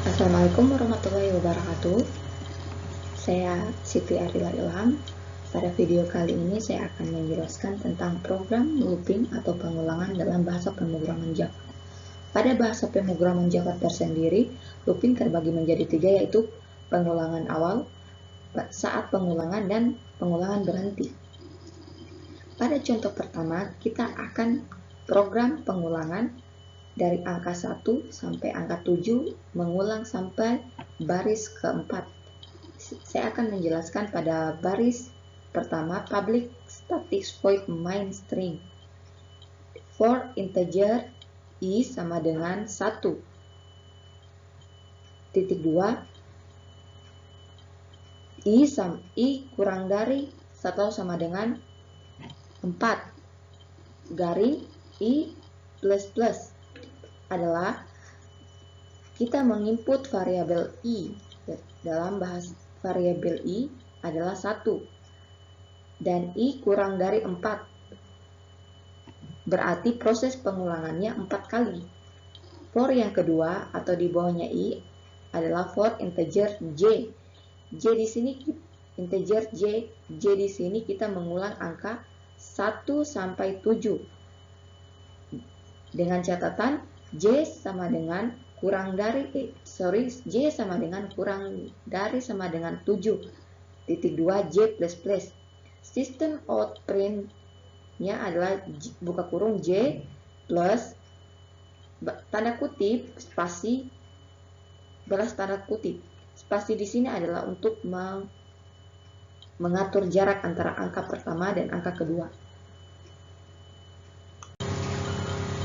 Assalamualaikum warahmatullahi wabarakatuh. Saya Siti Arila Ilham. Pada video kali ini saya akan menjelaskan tentang program looping atau pengulangan dalam bahasa pemrograman Java. Pada bahasa pemrograman Java tersendiri, looping terbagi menjadi 3, yaitu pengulangan awal, saat pengulangan, dan pengulangan berhenti. Pada contoh pertama, kita akan program pengulangan dari angka 1 sampai angka 7 mengulang sampai baris keempat. Saya akan menjelaskan pada baris pertama, public static void main string for integer i sama dengan 1. Titik 2, i kurang dari 1 sama dengan 4 garing i plus plus adalah kita menginput variabel i. Dalam bahasa variabel i adalah 1 dan i kurang dari 4, berarti proses pengulangannya 4 kali. For yang kedua atau di bawahnya i adalah for integer j. J di sini integer j di sini kita mengulang angka 1 sampai 7 dengan catatan j sama dengan j sama dengan kurang dari sama dengan 7. Titik 2 j plus plus. Sistem out print-nya adalah buka kurung j plus tanda kutip spasi balas tanda kutip. Spasi di sini adalah untuk mengatur jarak antara angka pertama dan angka kedua.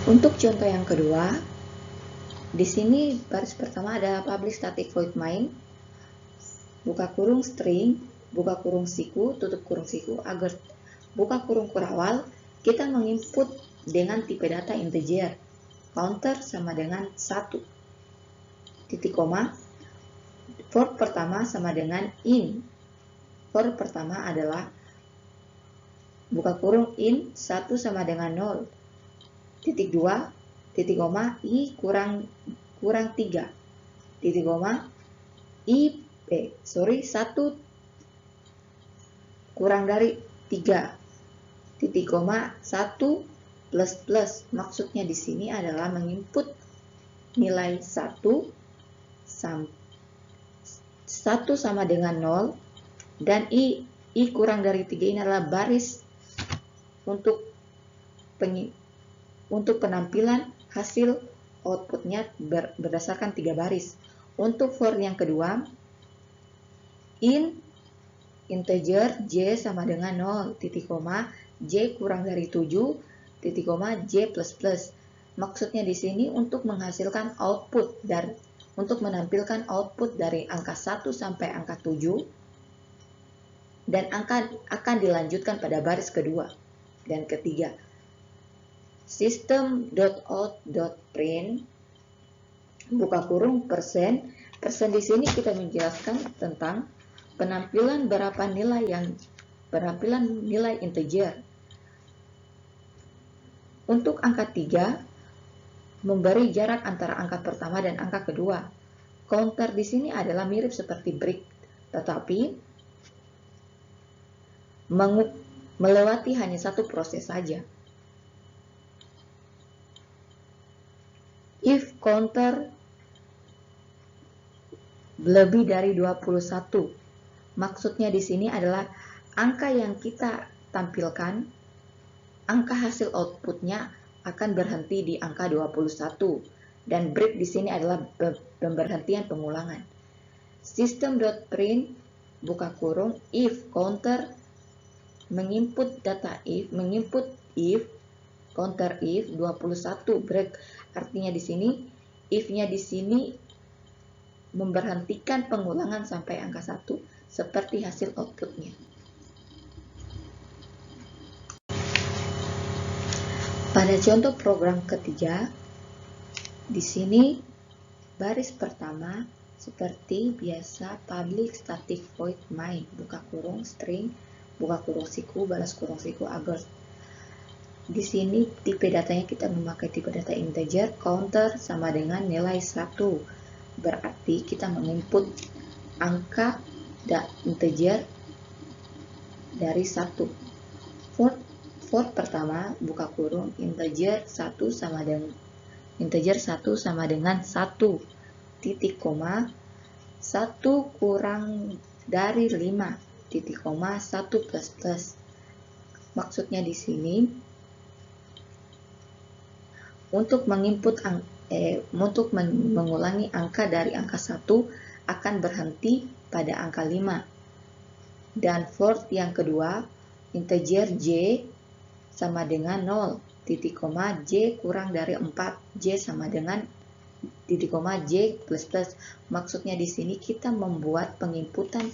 Untuk contoh yang kedua, di sini baris pertama ada public static void main, buka kurung string, buka kurung siku, tutup kurung siku, agar buka kurung kurawal, kita menginput dengan tipe data integer, counter sama dengan 1, titik koma, for pertama sama dengan in. For pertama adalah buka kurung in 1 sama dengan 0, titik 2, titik koma, i kurang 3, titik koma, 1 kurang dari 3, titik koma, 1 plus plus. Maksudnya di sini adalah menginput nilai 1 sama dengan 0 dan i kurang dari 3 ini adalah baris untuk penampilan hasil outputnya berdasarkan 3 baris. Untuk for yang kedua, in integer j sama dengan 0, titik koma, j kurang dari 7, titik koma, j plus plus. Maksudnya di sini untuk menghasilkan output untuk menampilkan output dari angka 1 sampai angka 7 dan akan dilanjutkan pada baris kedua dan ketiga. System.out.print buka kurung persen di sini kita menjelaskan tentang penampilan nilai integer. Untuk angka 3 memberi jarak antara angka pertama dan angka kedua. Counter di sini adalah mirip seperti break, tetapi melewati hanya satu proses saja. If counter lebih dari 21, maksudnya di sini adalah angka yang kita tampilkan, angka hasil outputnya akan berhenti di angka 21 dan break di sini adalah pemberhentian pengulangan. System.print buka kurung if counter menginput counter if 21 break, artinya di sini if-nya di sini memberhentikan pengulangan sampai angka 1 seperti hasil outputnya. Pada contoh program ketiga, di sini baris pertama seperti biasa public static void main, buka kurung string, buka kurung siku, balas kurung siku, agar di sini tipe datanya kita memakai tipe data integer, counter sama dengan nilai 1. berarti kita menginput angka integer dari 1. For pertama buka kurung integer 1 sama dengan 1 titik koma 1 kurang dari 5 titik koma 1 plus plus. Maksudnya di sini untuk mengulangi angka dari angka 1 akan berhenti pada angka 5. Dan for yang kedua, integer j sama dengan 0, titik koma j kurang dari 4, j sama dengan titik koma j plus plus. Maksudnya di sini kita membuat penginputan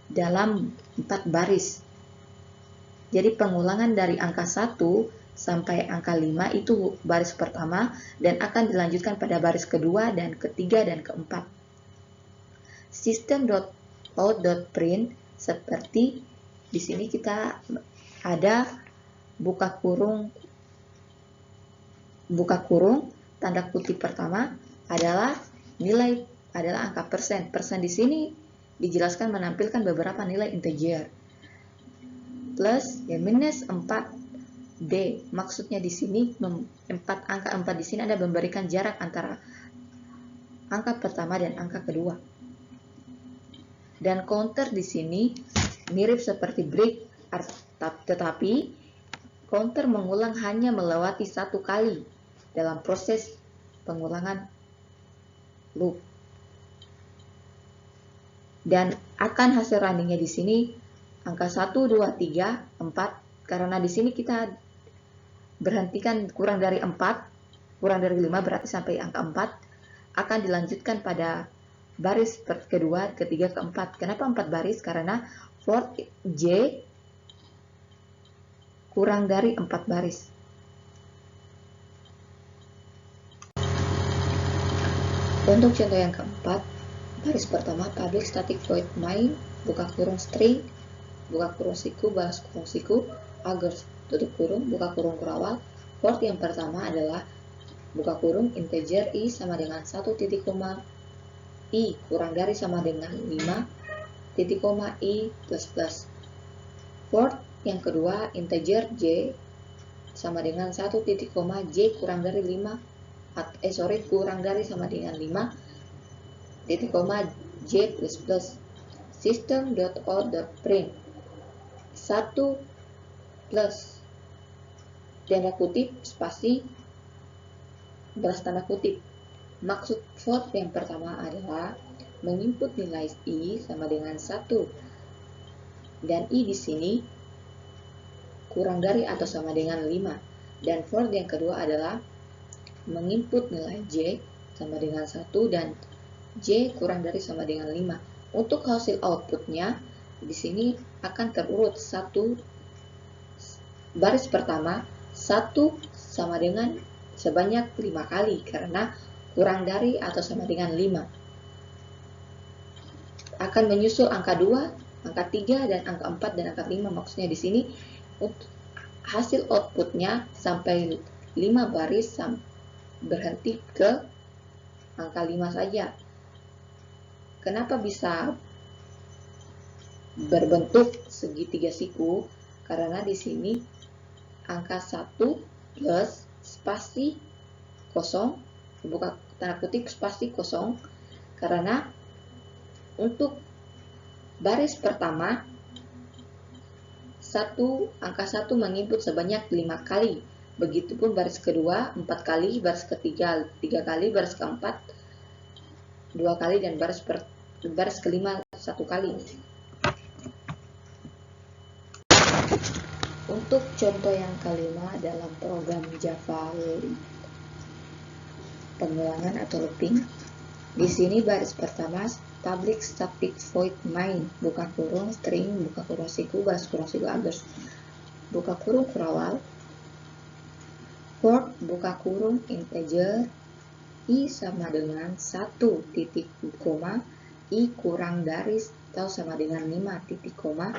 dalam 4 baris. Jadi pengulangan dari angka 1 sampai angka 5 itu baris pertama dan akan dilanjutkan pada baris kedua dan ketiga dan keempat. System.out.print seperti di sini kita ada buka kurung tanda kutip pertama adalah angka persen. Persen di sini dijelaskan menampilkan beberapa nilai integer. Plus ya minus 4D. Maksudnya di sini angka 4 di sini ada memberikan jarak antara angka pertama dan angka kedua. Dan counter di sini mirip seperti break, tetapi counter mengulang hanya melewati 1 kali dalam proses pengulangan loop. Dan akan hasil runningnya di sini angka 1, 2, 3, 4, karena di sini kita berhentikan kurang dari 4, kurang dari 5 berarti sampai angka 4, akan dilanjutkan pada baris kedua, ketiga, keempat. Kenapa 4 baris? Karena for j kurang dari 4 baris. Untuk contoh yang keempat, baris pertama public static void main, buka kurung string, buka kurung siku, balas kurung siku, agar tutup kurung, buka kurung kurawal. For yang pertama adalah buka kurung integer i sama dengan 1 titik koma i kurang dari sama dengan 5 titik koma i plus plus. For yang kedua integer j sama dengan 1 titik koma j kurang dari 5 kurang dari sama dengan 5 titik koma j plus plus. System.out.print 1 plus tanda kutip spasi balas tanda kutip. Maksud for yang pertama adalah menginput nilai i sama dengan 1 dan i di sini kurang dari atau sama dengan 5. Dan for yang kedua adalah menginput nilai j sama dengan 1 dan j kurang dari sama dengan 5. Untuk hasil outputnya di sini akan terurut baris pertama 1 sama dengan sebanyak 5 kali karena kurang dari atau sama dengan 5. Akan menyusul angka 2, angka 3 dan angka 4 dan angka 5. Maksudnya di sini untuk hasil outputnya sampai 5 baris berhenti ke angka 5 saja. Kenapa bisa berbentuk segitiga siku? Karena di sini angka 1 plus spasi kosong, buka tanda kutip spasi kosong, karena untuk baris pertama angka 1 menginput sebanyak 5 kali. Begitupun baris kedua 4 kali, baris ketiga 3 kali, baris keempat 2 kali, dan baris kelima 1 kali. Untuk contoh yang kelima dalam program Java pengulangan atau looping, di sini baris pertama public static void main, buka kurung string, buka kurung siku, balas kurung siku, agar buka kurung kurawal. For buka kurung integer i sama dengan 1 titik koma i kurang dari atau sama dengan 5 titik koma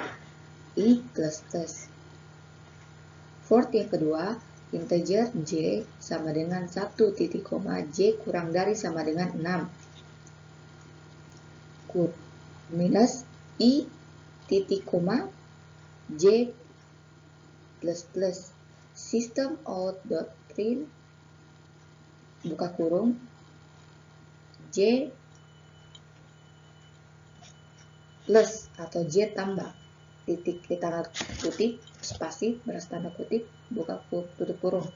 i plus plus. For yang kedua integer j sama dengan 1 titik koma j kurang dari sama dengan 6 minus i titik koma j plus plus system out dot print buka kurung j plus atau j tambah titik di tanda kutip spasi beras tanda kutip buka tutup kurung.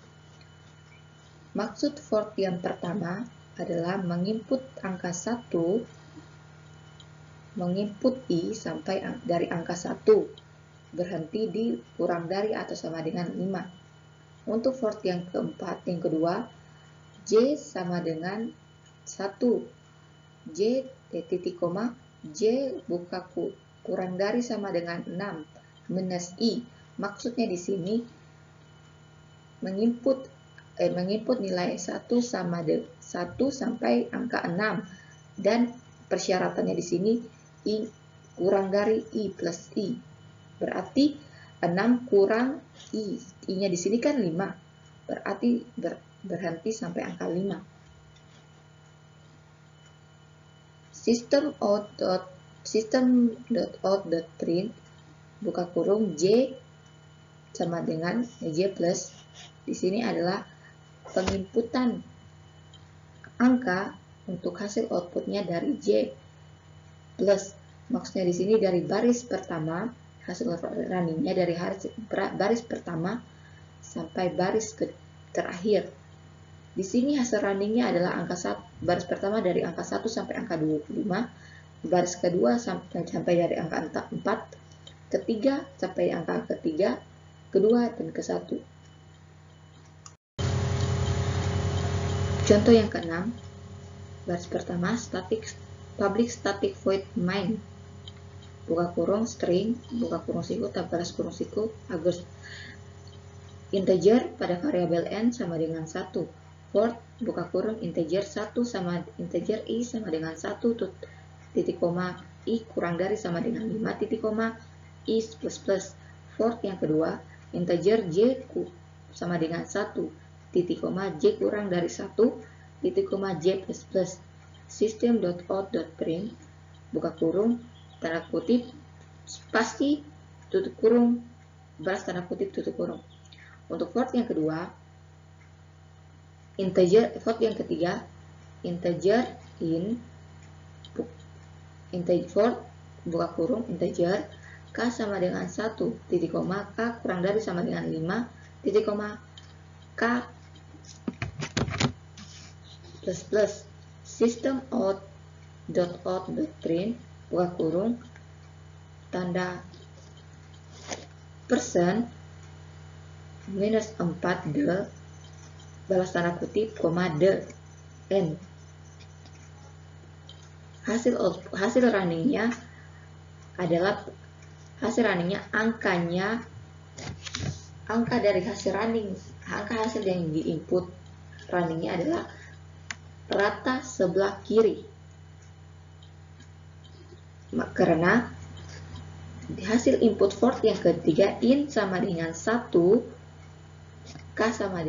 Maksud for yang pertama adalah menginput angka 1, menginput i sampai dari angka 1 berhenti di kurang dari atau sama dengan 5. Untuk for yang keempat, yang kedua, j sama dengan 1, j titik koma j buka kurang dari sama dengan 6 minus i. Maksudnya di sini menginput nilai 1 sampai angka 6 dan persyaratannya di sini i kurang dari i plus i. Berarti 6 kurang i. I-nya di sini kan 5. Berarti berhenti sampai angka 5. System.out.print buka kurung j sama dengan j plus. Di sini adalah penginputan angka untuk hasil outputnya dari j plus. Maksudnya di sini dari baris pertama, hasil runningnya dari baris pertama sampai baris terakhir. Di sini hasil runningnya adalah angka 1, baris pertama dari angka 1 sampai angka 25, baris kedua sampai dari angka 4, ketiga sampai angka ketiga, kedua dan ke-1. Contoh yang ke-6, baris pertama public static void main buka kurung string buka kurung siku baris kurung siku Agus integer pada variabel n sama dengan 1 for buka kurung integer 1 sama integer i sama dengan 1 titik koma i kurang dari sama dengan 5 titik koma i plus plus. For yang kedua integer j sama dengan 1 titik koma j kurang dari 1 titik koma j plus plus. System.out.print buka kurung tanda kutip spasi tutup kurung baris tanda kutip tutup kurung. Untuk for yang kedua for yang ketiga integer for buka kurung integer k sama dengan 1 titik koma k kurang dari sama dengan 5 titik koma k plus plus. System.out.print buka kurung tanda persen minus 4 de balas tanda kutip koma de n. Hasil runningnya adalah angka dari hasil running, angka hasil yang diinput runningnya adalah rata sebelah kiri. Karena hasil input for yang ketiga in sama dengan 1, k sama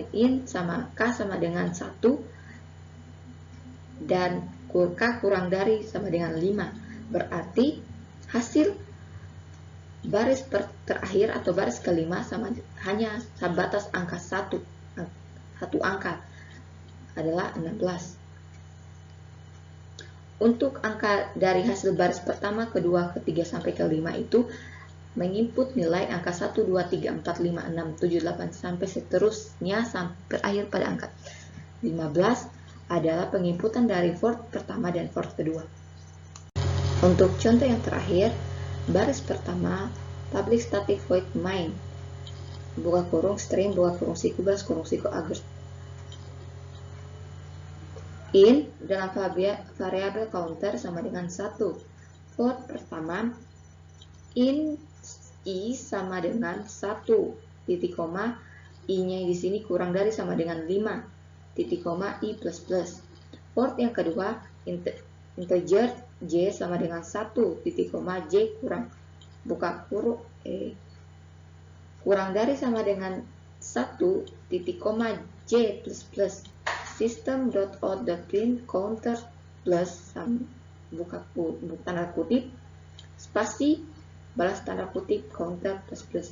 dengan 1 dan k kurang dari sama dengan 5. Berarti hasil baris terakhir atau baris kelima hanya batas angka 1 angka adalah 16. Untuk angka dari hasil baris pertama, kedua, ketiga, sampai kelima itu menginput nilai angka 1, 2, 3, 4, 5, 6, 7, 8, sampai seterusnya sampai berakhir pada angka 15 adalah penginputan dari for pertama dan for kedua. Untuk contoh yang terakhir, baris pertama public static void main buka kurung string buka kurung siku baris kurung siku Agus in dalam variabel counter sama dengan 1. For pertama in i sama dengan 1 titik koma i-nya di sini kurang dari sama dengan 5 titik koma i plus plus. For yang kedua integer j sama dengan 1 titik koma j kurang buka kurung kurang dari sama dengan 1 1 titik koma J plus plus system.out.print counter plus buka tanda kutip spasi balas tanda kutip counter plus plus.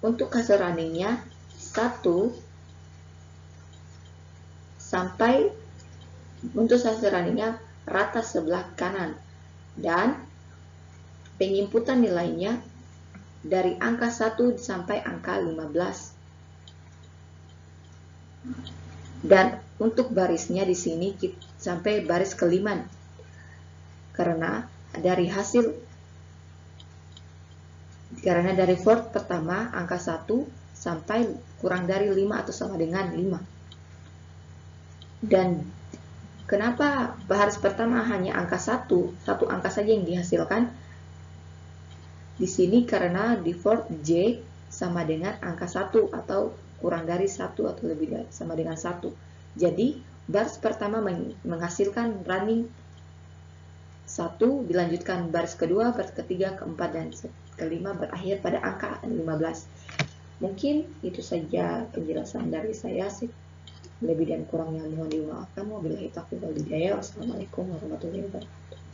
Untuk hasil runningnya 1 sampai untuk hasil runningnya rata sebelah kanan dan penginputan nilainya dari angka 1 sampai angka 15. Dan untuk barisnya di sini sampai baris kelima. Karena dari for pertama angka 1 sampai kurang dari 5 atau sama dengan 5. Dan kenapa baris pertama hanya angka 1 angka saja yang dihasilkan? Di sini karena default J sama dengan angka 1 atau kurang dari 1 atau lebih dari sama dengan 1. Jadi baris pertama menghasilkan running 1, dilanjutkan baris kedua, baris ketiga, keempat, dan kelima berakhir pada angka 15. Mungkin itu saja penjelasan dari saya. Lebih dan kurangnya mohon dimaafkan. Wabillahi taufiq wal hidayah. Wassalamualaikum warahmatullahi wabarakatuh.